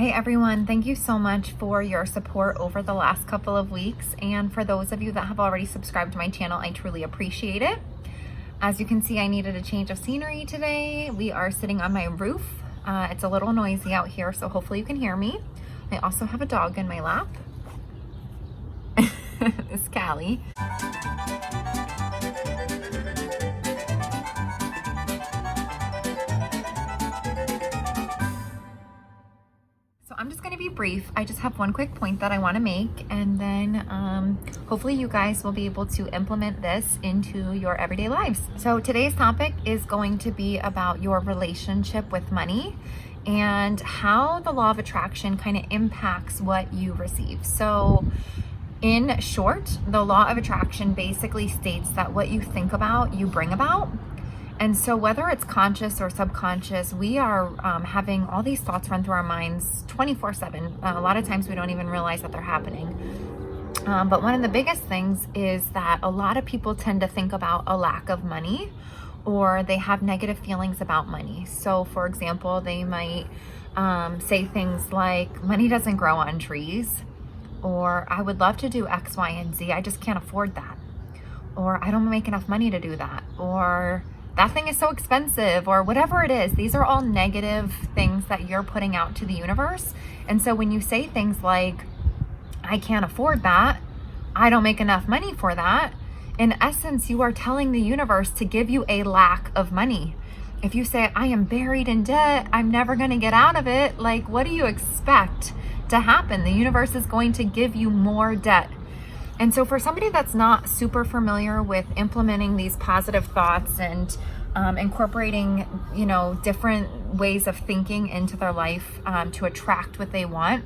Hey everyone, thank you so much for your support over the last couple of weeks. And for those of you that have already subscribed to my channel, I truly appreciate it. As you can see, I needed a change of scenery today. We are sitting on my roof. It's a little noisy out here, so hopefully you can hear me. I also have a dog in my lap. It's Callie. So I'm just going to be brief. I just have one quick point that I want to make, and then hopefully you guys will be able to implement this into your everyday lives. So today's topic is going to be about your relationship with money and how the law of attraction kind of impacts what you receive. So in short, the law of attraction basically states that what you think about, you bring about. And so whether it's conscious or subconscious, we are having all these thoughts run through our minds 24/7. A lot of times we don't even realize that they're happening. But one of the biggest things is that a lot of people tend to think about a lack of money, or they have negative feelings about money. So for example, they might say things like, money doesn't grow on trees, or I would love to do X, Y, and Z, I just can't afford that. Or I don't make enough money to do that. Or that thing is so expensive, or whatever it is. These are all negative things that you're putting out to the universe. And so when you say things like, I can't afford that, I don't make enough money for that, in essence, you are telling the universe to give you a lack of money. If you say, I am buried in debt, I'm never going to get out of it, like, what do you expect to happen? The universe is going to give you more debt. And so for somebody that's not super familiar with implementing these positive thoughts and incorporating, different ways of thinking into their life to attract what they want,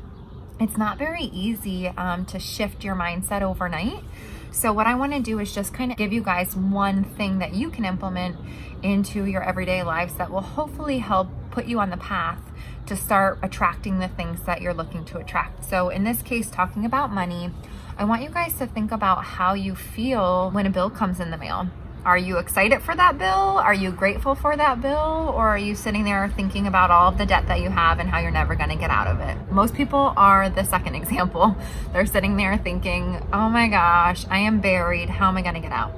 it's not very easy to shift your mindset overnight. So what I want to do is just kind of give you guys one thing that you can implement into your everyday lives that will hopefully help put you on the path to start attracting the things that you're looking to attract. So in this case, talking about money, I want you guys to think about how you feel when a bill comes in the mail. Are you excited for that bill? Are you grateful for that bill? Or are you sitting there thinking about all of the debt that you have and how you're never going to get out of it? Most people are the second example. They're sitting there thinking, oh my gosh, I am buried. How am I going to get out?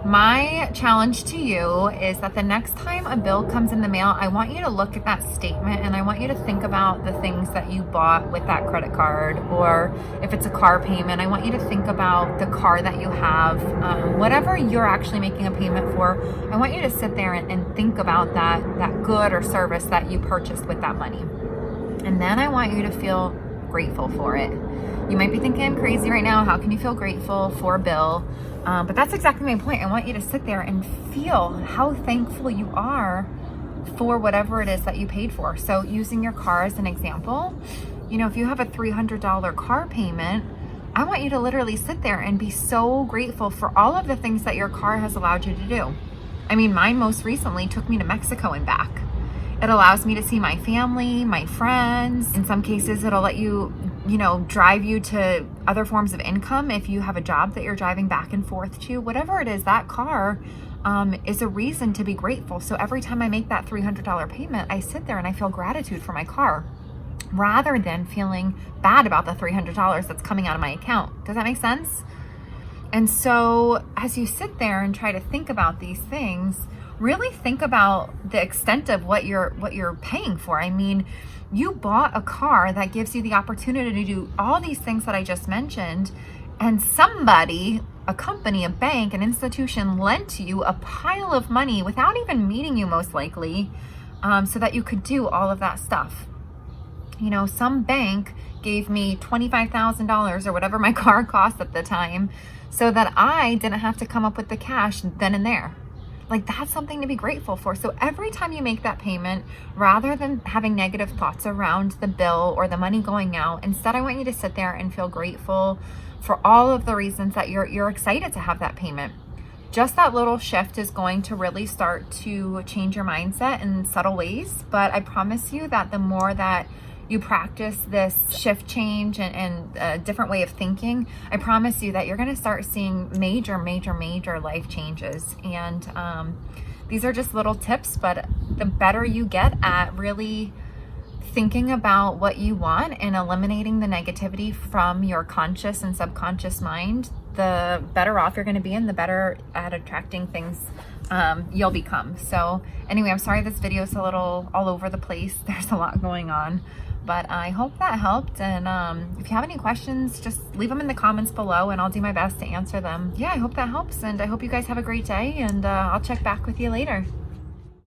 My challenge to you is that the next time a bill comes in the mail, I want you to look at that statement and I want you to think about the things that you bought with that credit card, or if it's a car payment, I want you to think about the car that you have, whatever you're actually making a payment for. I want you to sit there and think about that good or service that you purchased with that money. And then I want you to feel grateful for it. You might be thinking, I'm crazy right now. How can you feel grateful for a bill? But that's exactly my point. I want you to sit there and feel how thankful you are for whatever it is that you paid for. So using your car as an example, if you have a $300 car payment, I want you to literally sit there and be so grateful for all of the things that your car has allowed you to do. I mean, mine most recently took me to Mexico and back. It allows me to see my family, my friends. In some cases, it'll let you, drive you to other forms of income if you have a job that you're driving back and forth to. Whatever it is, that car is a reason to be grateful. So every time I make that $300 payment, I sit there and I feel gratitude for my car, rather than feeling bad about the $300 that's coming out of my account. Does that make sense? And so as you sit there and try to think about these things, really think about the extent of what you're paying for. I mean, you bought a car that gives you the opportunity to do all these things that I just mentioned, and somebody, a company, a bank, an institution lent you a pile of money without even meeting you, most likely, so that you could do all of that stuff. Some bank gave me $25,000 or whatever my car cost at the time, so that I didn't have to come up with the cash then and there. Like, that's something to be grateful for. So every time you make that payment, rather than having negative thoughts around the bill or the money going out, instead I want you to sit there and feel grateful for all of the reasons that you're excited to have that payment. Just that little shift is going to really start to change your mindset in subtle ways. But I promise you that the more that you practice this shift change and a different way of thinking, I promise you that you're going to start seeing major life changes. And these are just little tips, but the better you get at really thinking about what you want and eliminating the negativity from your conscious and subconscious mind, the better off you're going to be and the better at attracting things you'll become. So anyway, I'm sorry this video is a little all over the place. There's a lot going on, but I hope that helped. And if you have any questions, just leave them in the comments below and I'll do my best to answer them. Yeah, I hope that helps, and I hope you guys have a great day, and I'll check back with you later.